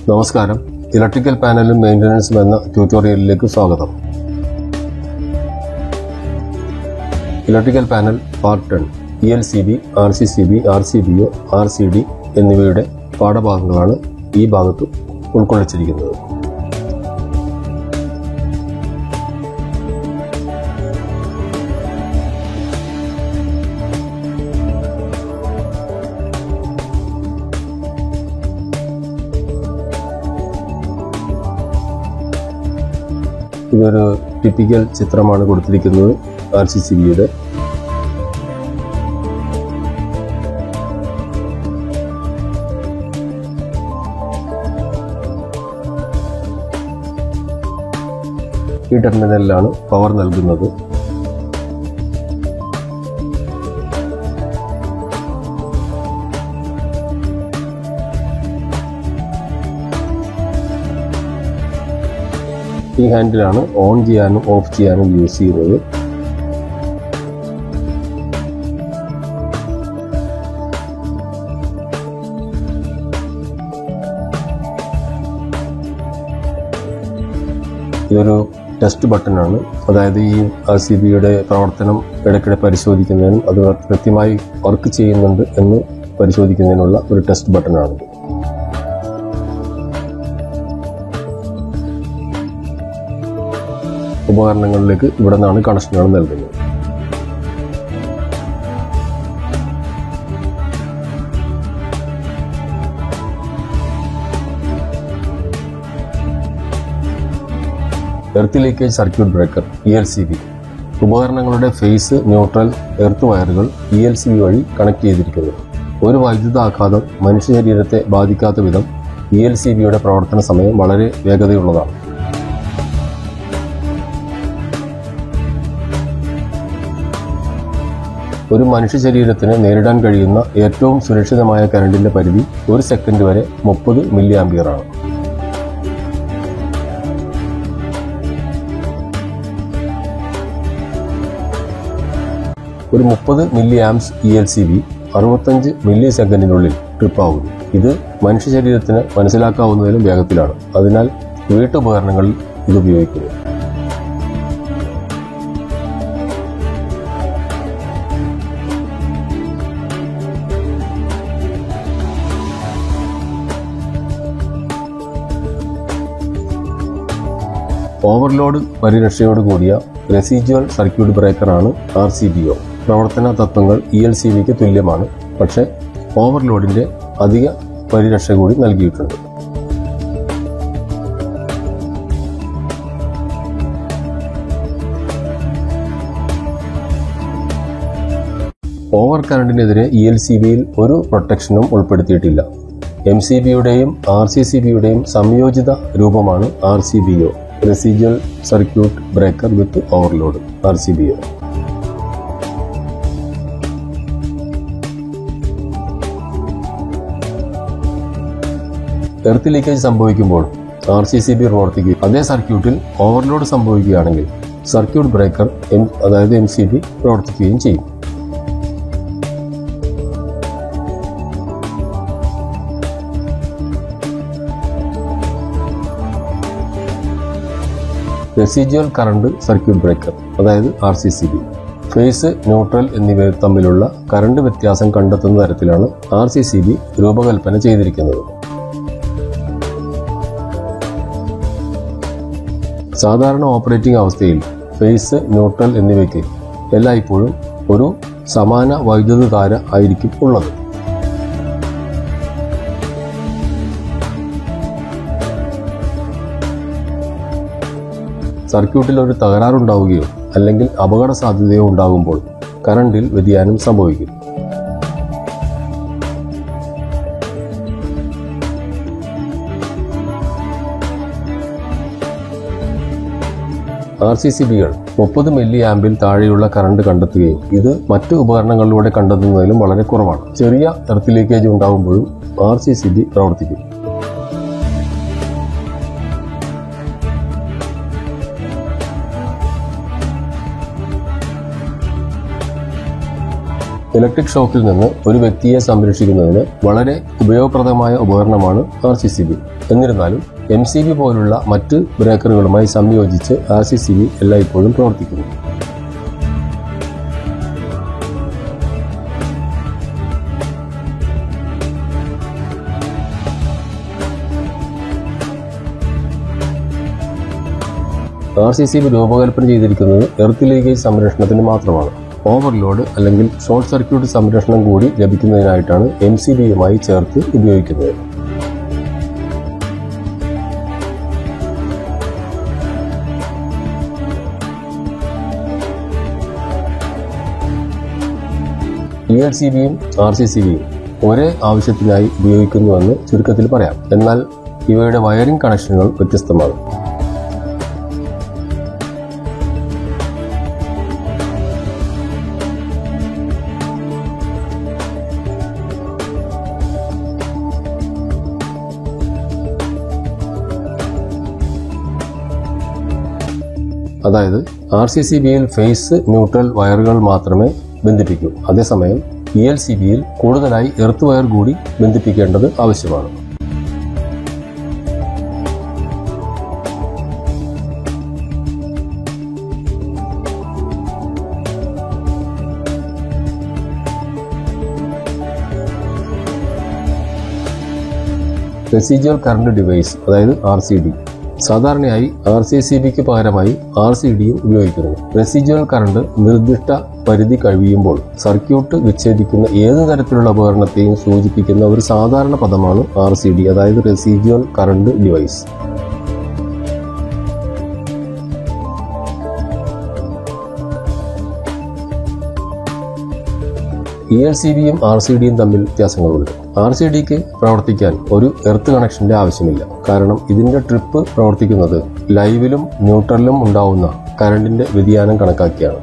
നമസ്കാരം. ഇലക്ട്രിക്കൽ പാനലും മെയിൻ്റനൻസും എന്ന ട്യൂട്ടോറിയലിലേക്ക് സ്വാഗതം. Electrical panel part 10 ELCB, RCCB, RCBO, RCD എന്നിവയുടെ പാഠഭാഗങ്ങളാണ് ഈ ഭാഗത്ത് ഉൾക്കൊള്ളിച്ചിരിക്കുന്നത്. ഇതൊരു ടിപ്പിക്കൽ ചിത്രമാണ് കൊടുത്തിരിക്കുന്നത് RCCBയുടെ. ഈ ടെർമിനലിലാണ് പവർ നൽകുന്നത്. ഈ ഹാൻഡിലാണ് ഓൺ ചെയ്യാനും ഓഫ് ചെയ്യാനും യൂസ് ചെയ്യുന്നത്. ഇതൊരു ടെസ്റ്റ് ബട്ടണാണ്. അതായത് ഈ RCBയുടെ പ്രവർത്തനം ഇടയ്ക്കിടെ പരിശോധിക്കുന്നതിനും അത് കൃത്യമായി വർക്ക് ചെയ്യുന്നുണ്ട് എന്ന് പരിശോധിക്കുന്നതിനുള്ള ഒരു ടെസ്റ്റ് ബട്ടണാണിത്. ഉപകരണങ്ങളിലേക്ക് ഇവിടെ നിന്നാണ് കണക്ഷനുകൾ നൽകുന്നത്. Earth leakage circuit breaker ELCB. ഉപകരണങ്ങളുടെ ഫേസ്, ന്യൂട്രൽ, എർത്ത് വയറുകൾ ELCB വഴി കണക്ട് ചെയ്തിരിക്കുന്നു. ഒരു വൈദ്യുതാഘാതം മനുഷ്യ ശരീരത്തെ ബാധിക്കാത്ത വിധം ELCBയുടെ പ്രവർത്തന സമയം വളരെ വേഗതയുള്ളതാണ്. ഒരു മനുഷ്യ ശരീരത്തിന് നേരിടാൻ കഴിയുന്ന ഏറ്റവും സുരക്ഷിതമായ കറണ്ടിന്റെ പരിധി 1 സെക്കൻഡ് വരെ 30 മില്ലി ആംപിയർ ആണ്. ഒരു 30 മില്ലി ആംപ്സ് ELCB 65 മില്ലി സെക്കൻഡിനുള്ളിൽ ട്രിപ്പ് ആകുന്നു. ഇത് മനുഷ്യ ശരീരത്തിന് മനസ്സിലാക്കാവുന്നതിലും വേഗത്തിലാണ്. അതിനാൽ വീട്ടുപകരണങ്ങളിൽ ഇത് ഉപയോഗിക്കുന്നു. ഓവർലോഡ് പരിരക്ഷയോട് കൂടിയ റെസിജ്വൽ സർക്യൂട്ട് ബ്രേക്കറാണ് RCBO. പ്രവർത്തന തത്വങ്ങൾ ELCBക്ക് തുല്യമാണ്, പക്ഷേ ഓവർലോഡിന്റെ അധിക പരിരക്ഷ കൂടി നൽകിയിട്ടുണ്ട്. ഓവർ കറണ്ടിനെതിരെ ELCBയിൽ ഒരു പ്രൊട്ടക്ഷനും ഉൾപ്പെടുത്തിയിട്ടില്ല. MCBയുടെയും RCCBയുടെയും സംയോജിത രൂപമാണ് RCBO, റെസിജ്വൽ സർക്യൂട്ട് ബ്രേക്കർ വിത്ത് ഓവർലോഡ് RCBO. എർത്ത് ലീക്കേജ് സംഭവിക്കുമ്പോൾ RCCB പ്രവർത്തിക്കുകയും അതേ സർക്യൂട്ടിൽ ഓവർലോഡ് സംഭവിക്കുകയാണെങ്കിൽ സർക്യൂട്ട് ബ്രേക്കർ അതായത് MCB പ്രവർത്തിക്കുകയും ചെയ്യും. റെസിജ്വൽ കറണ്ട് സർക്യൂട്ട് ബ്രേക്കർ അതായത് RCCB. ഫേസ്, ന്യൂട്രൽ എന്നിവ തമ്മിലുള്ള കറണ്ട് വ്യത്യാസം കണ്ടെത്തുന്ന തരത്തിലാണ് RCCB രൂപകൽപ്പന ചെയ്തിരിക്കുന്നത്. സാധാരണ ഓപ്പറേറ്റിംഗ് അവസ്ഥയിൽ ഫേസ്, ന്യൂട്രൽ എന്നിവയ്ക്ക് എല്ലായ്പ്പോഴും ഒരു സമാന വൈദ്യുതധാര ആയിരിക്കും ഉള്ളത്. സർക്യൂട്ടിൽ ഒരു തകരാറുണ്ടാവുകയോ അല്ലെങ്കിൽ അപകട സാധ്യതയോ ഉണ്ടാകുമ്പോൾ കറണ്ടിൽ വ്യതിയാനം സംഭവിക്കും. RCCBകൾ 30 മില്ലി ആംപിൽ താഴെയുള്ള കറണ്ട് കണ്ടെത്തുകയും ഇത് മറ്റു ഉപകരണങ്ങളിലൂടെ കണ്ടെത്തുന്നതിലും വളരെ കുറവാണ്. ചെറിയ എർത്ത് ലീക്കേജ് ഉണ്ടാകുമ്പോഴും RCCB പ്രവർത്തിക്കും. ഇലക്ട്രിക് ഷോക്കിൽ നിന്ന് ഒരു വ്യക്തിയെ സംരക്ഷിക്കുന്നതിന് വളരെ ഉപയോഗപ്രദമായ ഉപകരണമാണ് RCCB. എന്നിരുന്നാലും MCB പോലുള്ള മറ്റ് ബ്രേക്കറുകളുമായി സംയോജിച്ച് RCCB എല്ലായ്പ്പോഴും പ്രവർത്തിക്കുന്നു. RCCB രൂപകൽപ്പന ചെയ്തിരിക്കുന്നത് എർത്ത് ലീക്കേജ് സംരക്ഷണത്തിന് മാത്രമാണ്. ഓവർലോഡ് അല്ലെങ്കിൽ ഷോർട്ട് സർക്യൂട്ട് സംരക്ഷണം കൂടി ലഭിക്കുന്നതിനായിട്ടാണ് MCBയുമായി ചേർത്ത് ഉപയോഗിക്കുന്നത്. ELCBയും RCCBയും ഒരേ ആവശ്യത്തിനായി ഉപയോഗിക്കുന്നുവെന്ന് ചുരുക്കത്തിൽ പറയാം. എന്നാൽ ഇവയുടെ വയറിംഗ് കണക്ഷനുകൾ വ്യത്യസ്തമാണ്. അതായത് RCCBയിൽ ഫേസ് ന്യൂട്രൽ വയറുകൾ മാത്രമേ ബന്ധിപ്പിക്കൂ. അതേസമയം ELCBയിൽ കൂടുതലായി എർത്ത് വയർ കൂടി ബന്ധിപ്പിക്കേണ്ടത് ആവശ്യമാണ്. റെസിജ്വൽ കറന്റ് ഡിവൈസ് അതായത് RCD. സാധാരണയായി RCCBക്ക് പകരമായി RCDയും ഉപയോഗിക്കുന്നു. റെസിജ്വൽ കറന്റ് നിർദ്ദിഷ്ട പരിധി കഴിയുമ്പോൾ സർക്യൂട്ട് വിച്ഛേദിക്കുന്ന ഏത് തരത്തിലുള്ള ഉപകരണത്തെയും സൂചിപ്പിക്കുന്ന ഒരു സാധാരണ പദമാണ് RCD, അതായത് റെസിജ്വൽ കറന്റ് ഡിവൈസ്. ELCBയും RCDയും തമ്മിൽ വ്യത്യാസങ്ങളുണ്ട്. RCDക്ക് പ്രവർത്തിക്കാൻ ഒരു എർത്ത് കണക്ഷന്റെ ആവശ്യമില്ല. കാരണം ഇതിന്റെ ട്രിപ്പ് പ്രവർത്തിക്കുന്നത് ലൈവിലും ന്യൂട്രലിലും ഉണ്ടാവുന്ന കറണ്ടിന്റെ വ്യതിയാനം കണക്കാക്കിയാണ്.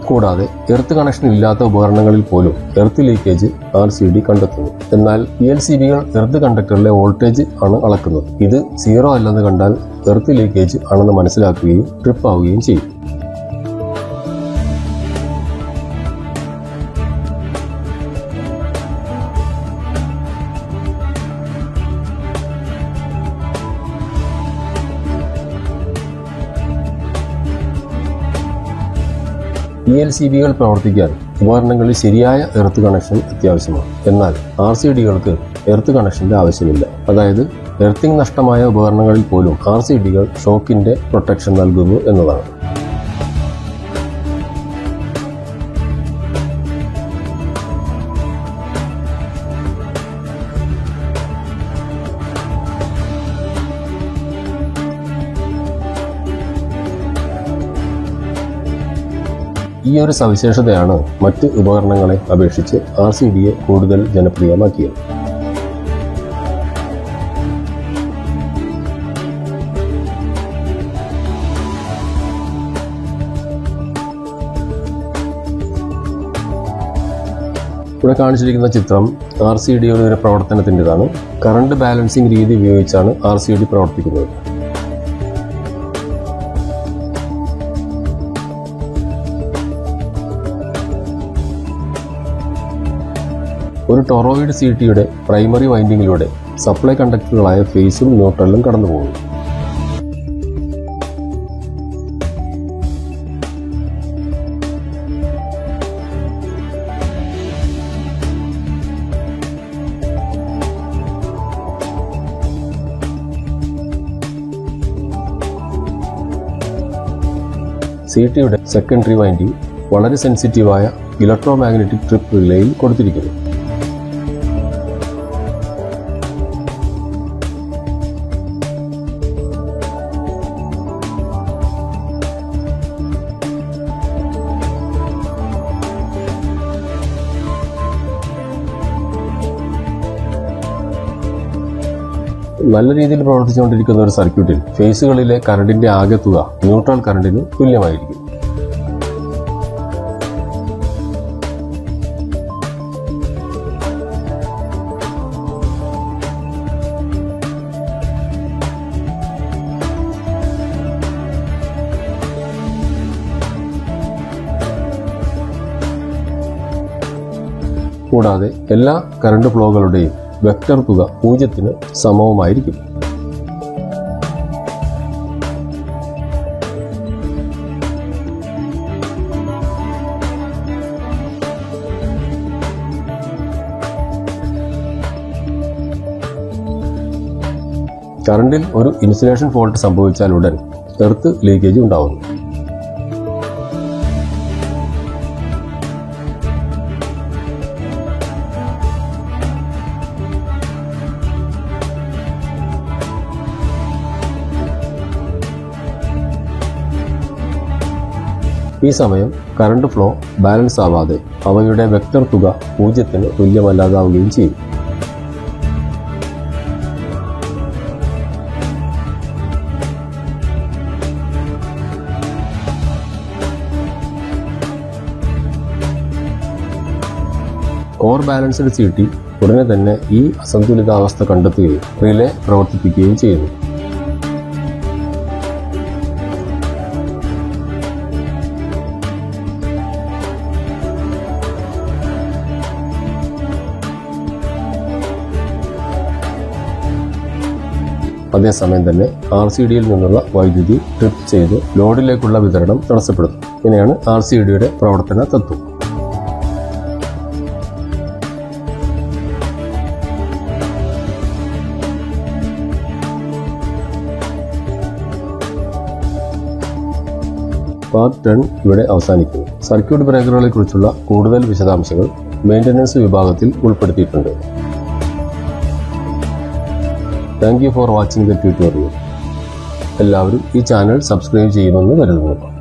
കൂടാതെ എർത്ത് കണക്ഷൻ ഇല്ലാത്ത ഉപകരണങ്ങളിൽ പോലും എർത്ത് ലീക്കേജ് RCD കണ്ടെത്തുന്നു. എന്നാൽ ELCBകൾ എർത്ത് കണ്ടക്ടറിലെ വോൾട്ടേജ് ആണ് അളക്കുന്നത്. ഇത് 0 അല്ലെന്ന് കണ്ടാൽ എർത്ത് ലീക്കേജ് ആണെന്ന് മനസ്സിലാക്കുകയും ട്രിപ്പ് ആവുകയും ചെയ്യും. ELCBകൾ പ്രവർത്തിക്കാൻ ഉപകരണങ്ങളിൽ ശരിയായ എർത്ത് കണക്ഷൻ അത്യാവശ്യമാണ്. എന്നാൽ RCDകൾക്ക് എർത്ത് കണക്ഷന്റെ ആവശ്യമില്ല. അതായത് എർത്തിങ് നഷ്ടമായ ഉപകരണങ്ങളിൽ പോലും RCDകൾ ഷോക്കിന്റെ പ്രൊട്ടക്ഷൻ നൽകുന്നു എന്നതാണ്. ഈ ഒരു സവിശേഷതയാണ് മറ്റ് ഉപകരണങ്ങളെ അപേക്ഷിച്ച് RCDയെ കൂടുതൽ ജനപ്രിയമാക്കിയത്. ഇവിടെ കാണിച്ചിരിക്കുന്ന ചിത്രം RCDയുടെ ഒരു പ്രവർത്തനത്തിൻ്റെതാണ്. കറണ്ട് ബാലൻസിംഗ് രീതി ഉപയോഗിച്ചാണ് RCD പ്രവർത്തിക്കുന്നത്. ഒരു ടൊറോയിഡ് CTയുടെ പ്രൈമറി വൈൻഡിങ്ങിലൂടെ സപ്ലൈ കണ്ടക്ടറുകളായ ഫേസും ന്യൂട്രലും കടന്നുപോകുന്നു. CTയുടെ സെക്കൻഡറി വൈൻഡിംഗ് വളരെ സെൻസിറ്റീവായ ഇലക്ട്രോമാഗ്നറ്റിക് ട്രിപ്പ് റിലേയിൽ കൊടുത്തിരിക്കുന്നു. നല്ല രീതിയിൽ പ്രവർത്തിച്ചുകൊണ്ടിരിക്കുന്ന ഒരു സർക്യൂട്ടിൽ ഫേസുകളിലെ കറണ്ടിന്റെ ആകെത്തുക ന്യൂട്രൽ കറണ്ടിന് തുല്യമായിരിക്കും. കൂടാതെ എല്ലാ കറണ്ട് ഫ്ലോകളുടെയും വെക്റ്റർ തുക 0-ന് സമവുമായിരിക്കും. കറണ്ടിൽ ഒരു ഇൻസുലേഷൻ ഫോൾട്ട് സംഭവിച്ചാൽ ഉടൻ എർത്ത് ലീക്കേജ് ഉണ്ടാവുന്നു. ഈ സമയം കറണ്ട് ഫ്ലോ ബാലൻസ് ആവാതെ അവയുടെ വെക്റ്റർ തുക 0-ന് തുല്യമല്ലാതാവുകയും ചെയ്യും. കോർ ബാലൻസ്ഡ് CT ഉടനെ തന്നെ ഈ അസന്തുലിതാവസ്ഥ കണ്ടെത്തുകയും റിലേ പ്രവർത്തിപ്പിക്കുകയും ചെയ്യുന്നു. അതേസമയം തന്നെ RCDയിൽ നിന്നുള്ള വൈദ്യുതി ട്രിപ്പ് ചെയ്ത് ലോഡിലേക്കുള്ള വിതരണം തടസ്സപ്പെടുന്നു. ഇങ്ങനെയാണ് RCDയുടെ പ്രവർത്തന തത്വം. പാർട്ട് 10 ഇവിടെ അവസാനിക്കുന്നു. സർക്യൂട്ട് ബ്രേക്കറുകളെ കുറിച്ചുള്ള കൂടുതൽ വിശദാംശങ്ങൾ മെയിൻ്റനൻസ് വിഭാഗത്തിൽ ഉൾപ്പെടുത്തിയിട്ടുണ്ട്. Thank you for watching the tutorial. എല്ലാവരും ഈ ചാനൽ സബ്സ്ക്രൈബ് ചെയ്യുമെന്ന് കരുതുന്നു.